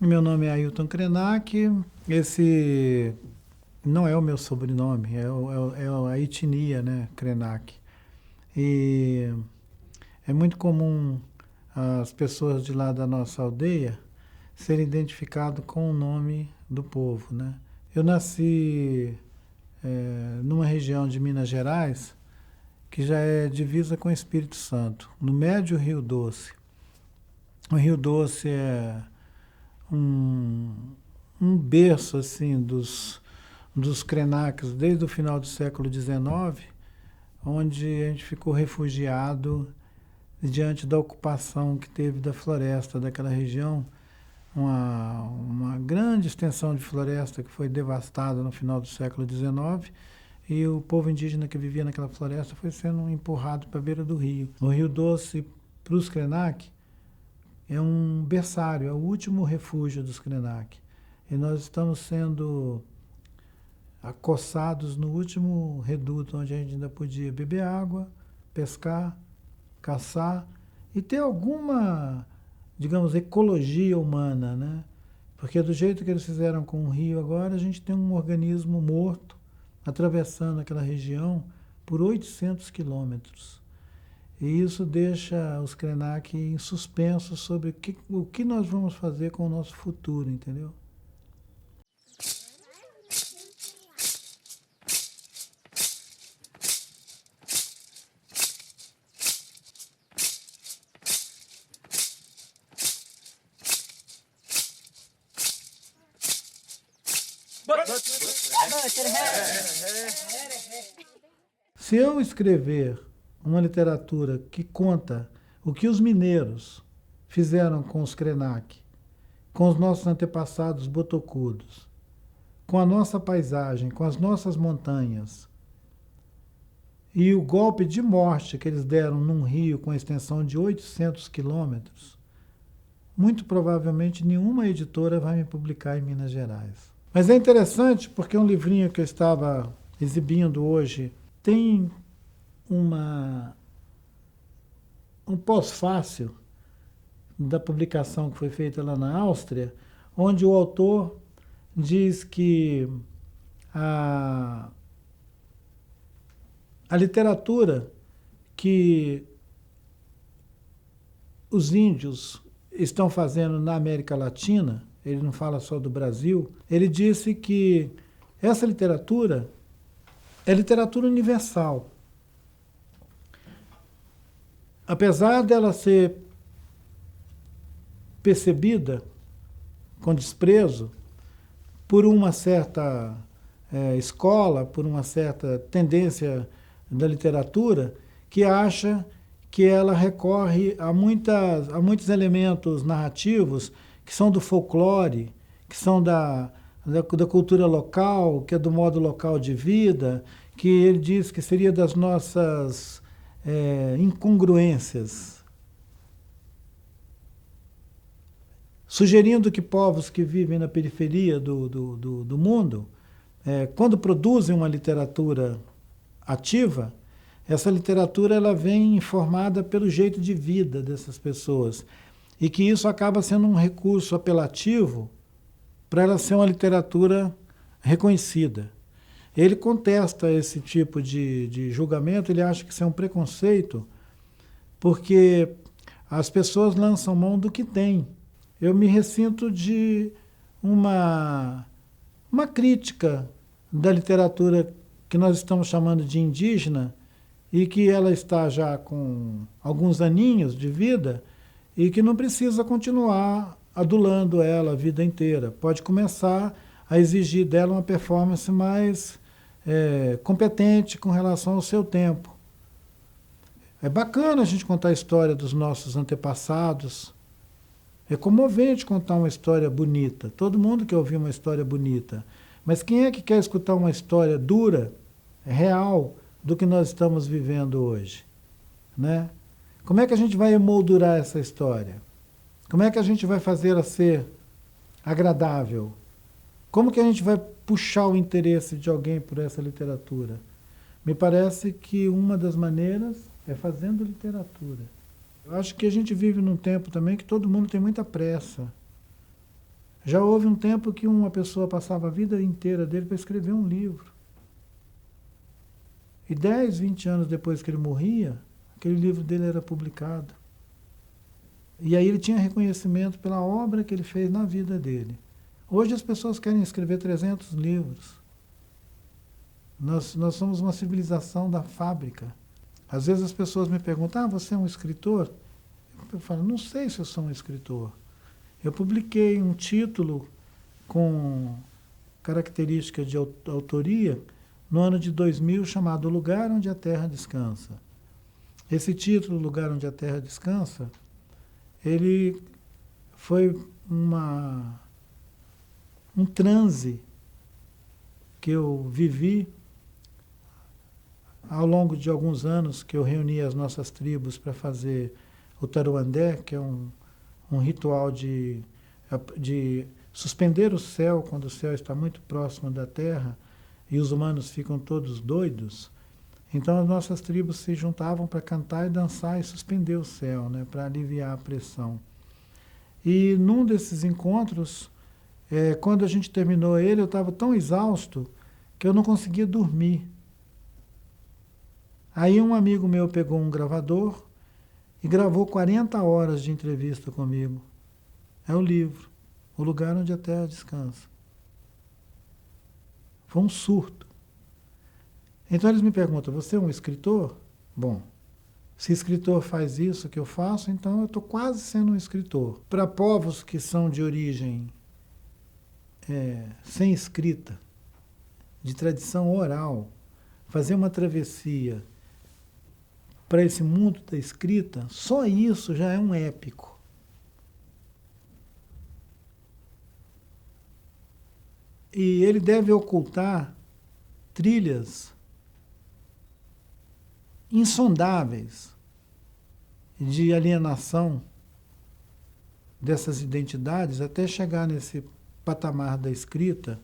Meu nome é Ailton Krenak. Esse não é o meu sobrenome, é a etnia, né? Krenak. E é muito comum as pessoas de lá da nossa aldeia serem identificadas com o nome do povo, né? Eu nasci numa região de Minas Gerais que já é divisa com o Espírito Santo, no médio Rio Doce. O Rio Doce é um, um berço assim dos Krenaks desde o final do século XIX, onde a gente ficou refugiado diante da ocupação que teve da floresta daquela região, uma grande extensão de floresta que foi devastada no final do século XIX, e o povo indígena que vivia naquela floresta foi sendo empurrado para a beira do rio. O Rio Doce, para os Krenak, é um berçário, é o último refúgio dos Krenak. E nós estamos sendo acossados no último reduto, onde a gente ainda podia beber água, pescar, caçar e ter alguma, digamos, ecologia humana, né? Porque do jeito que eles fizeram com o rio agora, a gente tem um organismo morto atravessando aquela região por 800 quilômetros. E isso deixa os Krenak em suspenso sobre o que nós vamos fazer com o nosso futuro, entendeu? Se eu escrever uma literatura que conta o que os mineiros fizeram com os Krenak, com os nossos antepassados botocudos, com a nossa paisagem, com as nossas montanhas, e o golpe de morte que eles deram num rio com extensão de 800 quilômetros, muito provavelmente nenhuma editora vai me publicar em Minas Gerais. Mas é interessante porque um livrinho que eu estava exibindo hoje tem um pós-fácil da publicação que foi feita lá na Áustria, onde o autor diz que a, a literatura que os índios estão fazendo na América Latina, ele não fala só do Brasil, ele disse que essa literatura é literatura universal. Apesar dela ser percebida com desprezo por uma certa escola, por uma certa tendência da literatura, que acha que ela recorre a muitos elementos narrativos que são do folclore, que são da cultura local, que é do modo local de vida, que ele diz que seria das nossas incongruências. Sugerindo que povos que vivem na periferia do mundo, quando produzem uma literatura ativa, essa literatura ela vem informada pelo jeito de vida dessas pessoas. E que isso acaba sendo um recurso apelativo para ela ser uma literatura reconhecida. Ele contesta esse tipo de julgamento, ele acha que isso é um preconceito, porque as pessoas lançam mão do que têm. Eu me ressinto de uma crítica da literatura que nós estamos chamando de indígena e que ela está já com alguns aninhos de vida e que não precisa continuar adulando ela a vida inteira. Pode começar a exigir dela uma performance mais competente com relação ao seu tempo. É bacana a gente contar a história dos nossos antepassados. É comovente contar uma história bonita. Todo mundo quer ouvir uma história bonita. Mas quem é que quer escutar uma história dura, real, do que nós estamos vivendo hoje? Né? Como é que a gente vai emoldurar essa história? Como é que a gente vai fazer ela ser agradável? Como que a gente vai puxar o interesse de alguém por essa literatura? Me parece que uma das maneiras é fazendo literatura. Eu acho que a gente vive num tempo também que todo mundo tem muita pressa. Já houve um tempo que uma pessoa passava a vida inteira dele para escrever um livro. E 10, 20 anos depois que ele morria, aquele livro dele era publicado. E aí ele tinha reconhecimento pela obra que ele fez na vida dele. Hoje as pessoas querem escrever 300 livros. Nós somos uma civilização da fábrica. Às vezes as pessoas me perguntam, você é um escritor? Eu falo, não sei se eu sou um escritor. Eu publiquei um título com característica de autoria no ano de 2000 chamado O Lugar Onde a Terra Descansa. Esse título, O Lugar Onde a Terra Descansa, ele foi um transe que eu vivi ao longo de alguns anos que eu reuni as nossas tribos para fazer o Taruandé, que é um ritual de suspender o céu quando o céu está muito próximo da terra e os humanos ficam todos doidos. Então as nossas tribos se juntavam para cantar e dançar e suspender o céu, né, para aliviar a pressão. E num desses encontros, quando a gente terminou ele, eu estava tão exausto que eu não conseguia dormir. Aí um amigo meu pegou um gravador e gravou 40 horas de entrevista comigo. É o livro, O Lugar Onde a Terra Descansa. Foi um surto. Então eles me perguntam, você é um escritor? Bom, se escritor faz isso que eu faço, então eu estou quase sendo um escritor. Para povos que são de origem sem escrita, de tradição oral, fazer uma travessia para esse mundo da escrita, só isso já é um épico. E ele deve ocultar trilhas insondáveis de alienação dessas identidades até chegar nesse patamar da escrita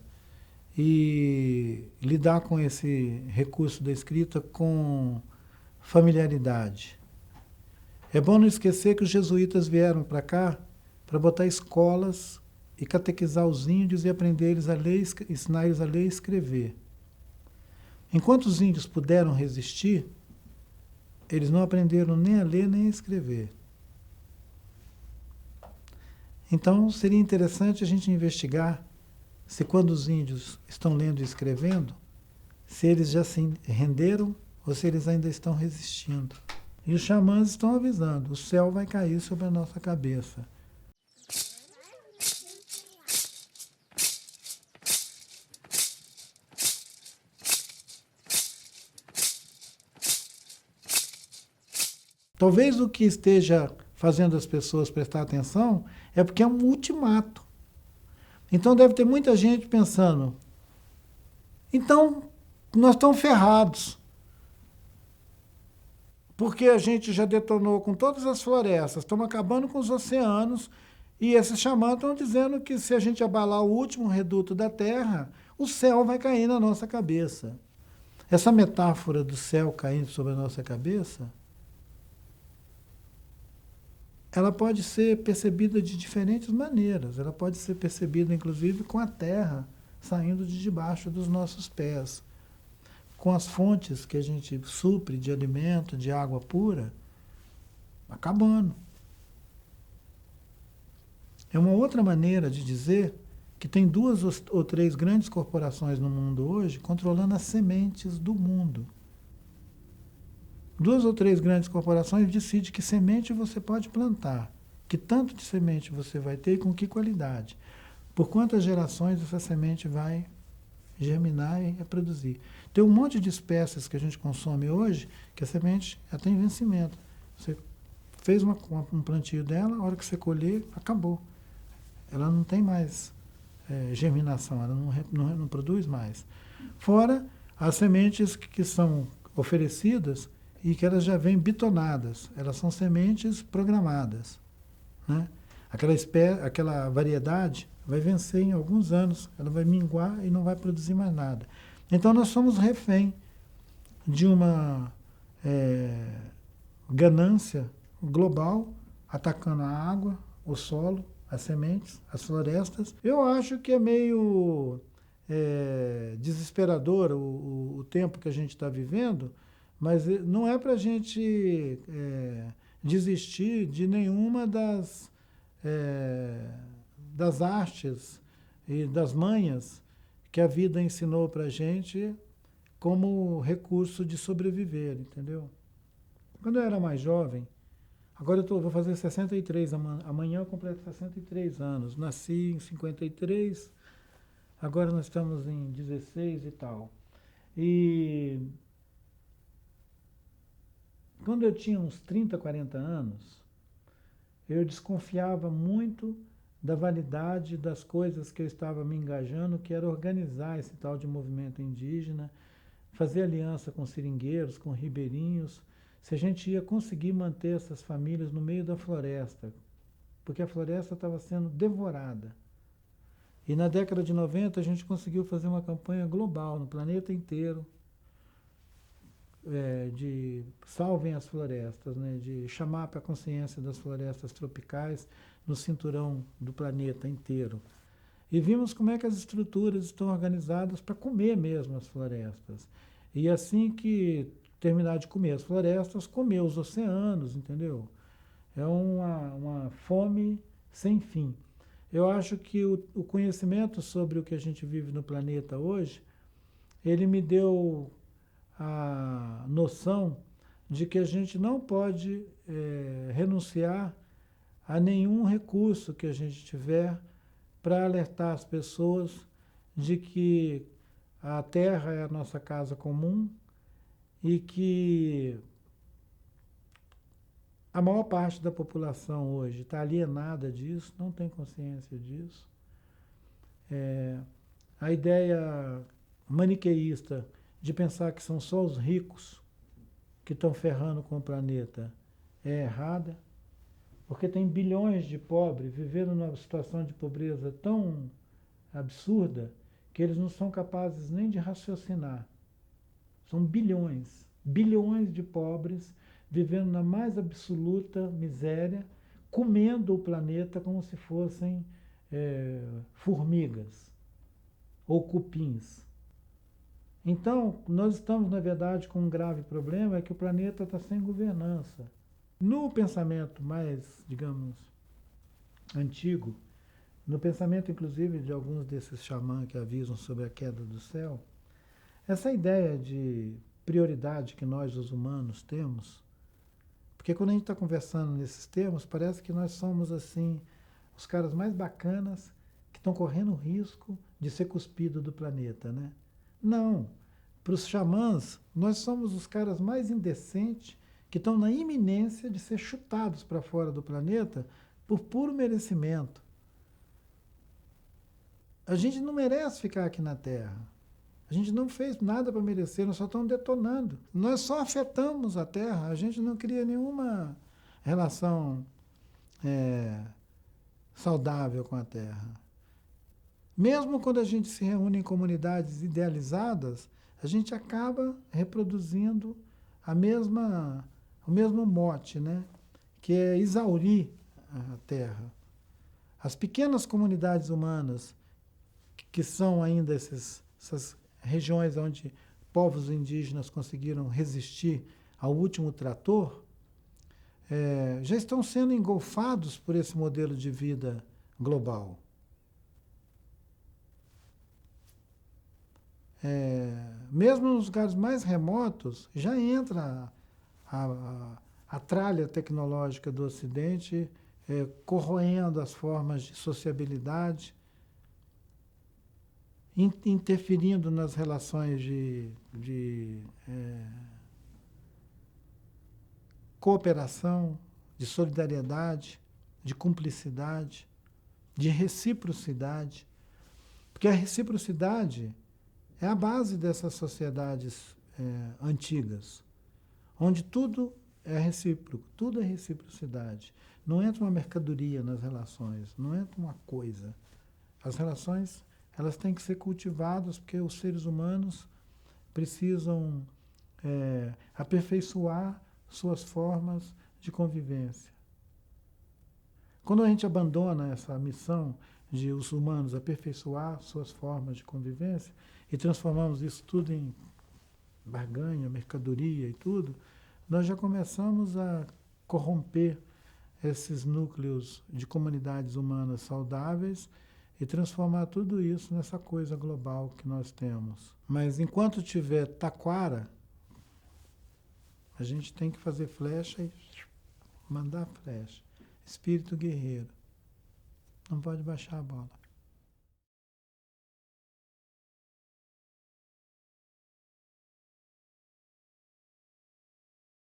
e lidar com esse recurso da escrita com familiaridade. É bom não esquecer que os jesuítas vieram para cá para botar escolas e catequizar os índios e aprender eles a ler, ensinar eles a ler e escrever. Enquanto os índios puderam resistir, eles não aprenderam nem a ler nem a escrever. Então seria interessante a gente investigar se quando os índios estão lendo e escrevendo, se eles já se renderam ou se eles ainda estão resistindo. E os xamãs estão avisando, o céu vai cair sobre a nossa cabeça. Talvez o que esteja fazendo as pessoas prestar atenção é porque é um ultimato. Então deve ter muita gente pensando, então nós estamos ferrados. Porque a gente já detonou com todas as florestas, estamos acabando com os oceanos, e esses xamãs estão dizendo que se a gente abalar o último reduto da Terra, o céu vai cair na nossa cabeça. Essa metáfora do céu caindo sobre a nossa cabeça, ela pode ser percebida de diferentes maneiras. Ela pode ser percebida, inclusive, com a terra saindo de debaixo dos nossos pés. Com as fontes que a gente supre de alimento, de água pura, acabando. É uma outra maneira de dizer que tem 2 ou 3 grandes corporações no mundo hoje controlando as sementes do mundo. 2 ou 3 grandes corporações decidem que semente você pode plantar, que tanto de semente você vai ter e com que qualidade. Por quantas gerações essa semente vai germinar e reproduzir. Tem um monte de espécies que a gente consome hoje que a semente já tem vencimento. Você fez um plantio dela, a hora que você colher, acabou. Ela não tem mais germinação, ela não produz mais. Fora as sementes que são oferecidas e que elas já vêm bitonadas. Elas são sementes programadas, né? Aquela variedade vai vencer em alguns anos, ela vai minguar e não vai produzir mais nada. Então nós somos refém de uma ganância global atacando a água, o solo, as sementes, as florestas. Eu acho que é meio desesperador o tempo que a gente está vivendo, mas não é para a gente desistir de nenhuma das artes e das manhas que a vida ensinou para a gente como recurso de sobreviver, entendeu? Quando eu era mais jovem, agora vou fazer 63, amanhã eu completo 63 anos. Nasci em 53, agora nós estamos em 16 e tal. E quando eu tinha uns 30, 40 anos, eu desconfiava muito da validade das coisas que eu estava me engajando, que era organizar esse tal de movimento indígena, fazer aliança com seringueiros, com ribeirinhos, se a gente ia conseguir manter essas famílias no meio da floresta, porque a floresta estava sendo devorada. E na década de 90 a gente conseguiu fazer uma campanha global no planeta inteiro, de salvem as florestas, né, de chamar para a consciência das florestas tropicais no cinturão do planeta inteiro. E vimos como é que as estruturas estão organizadas para comer mesmo as florestas. E assim que terminar de comer as florestas, comer os oceanos, entendeu? É uma fome sem fim. Eu acho que o conhecimento sobre o que a gente vive no planeta hoje, ele me deu a noção de que a gente não pode renunciar a nenhum recurso que a gente tiver para alertar as pessoas de que a Terra é a nossa casa comum e que a maior parte da população hoje está alienada disso, não tem consciência disso. A ideia maniqueísta de pensar que são só os ricos que estão ferrando com o planeta é errada, porque tem bilhões de pobres vivendo numa situação de pobreza tão absurda que eles não são capazes nem de raciocinar. São bilhões, bilhões de pobres vivendo na mais absoluta miséria, comendo o planeta como se fossem formigas ou cupins. Então, nós estamos, na verdade, com um grave problema, é que o planeta está sem governança. No pensamento mais, digamos, antigo, no pensamento, inclusive, de alguns desses xamãs que avisam sobre a queda do céu, essa ideia de prioridade que nós, os humanos, temos, porque quando a gente está conversando nesses termos, parece que nós somos, assim, os caras mais bacanas que estão correndo o risco de ser cuspido do planeta, né? Não. Para os xamãs, nós somos os caras mais indecentes que estão na iminência de ser chutados para fora do planeta por puro merecimento. A gente não merece ficar aqui na Terra. A gente não fez nada para merecer, nós só estamos detonando. Nós só afetamos a Terra, a gente não cria nenhuma relação saudável com a Terra. Mesmo quando a gente se reúne em comunidades idealizadas, a gente acaba reproduzindo o mesmo mote, né? Que é exaurir a Terra. As pequenas comunidades humanas, que são ainda essas regiões onde povos indígenas conseguiram resistir ao último trator, já estão sendo engolfados por esse modelo de vida global. Mesmo nos lugares mais remotos, já entra a tralha tecnológica do Ocidente corroendo as formas de sociabilidade, interferindo nas relações de cooperação, de solidariedade, de cumplicidade, de reciprocidade. Porque a reciprocidade é a base dessas sociedades antigas, onde tudo é recíproco, tudo é reciprocidade. Não entra uma mercadoria nas relações, não entra uma coisa. As relações, elas têm que ser cultivadas porque os seres humanos precisam aperfeiçoar suas formas de convivência. Quando a gente abandona essa missão de os humanos aperfeiçoar suas formas de convivência e transformamos isso tudo em barganha, mercadoria e tudo, nós já começamos a corromper esses núcleos de comunidades humanas saudáveis e transformar tudo isso nessa coisa global que nós temos. Mas enquanto tiver taquara, a gente tem que fazer flecha e mandar flecha. Espírito guerreiro. Não pode baixar a bola.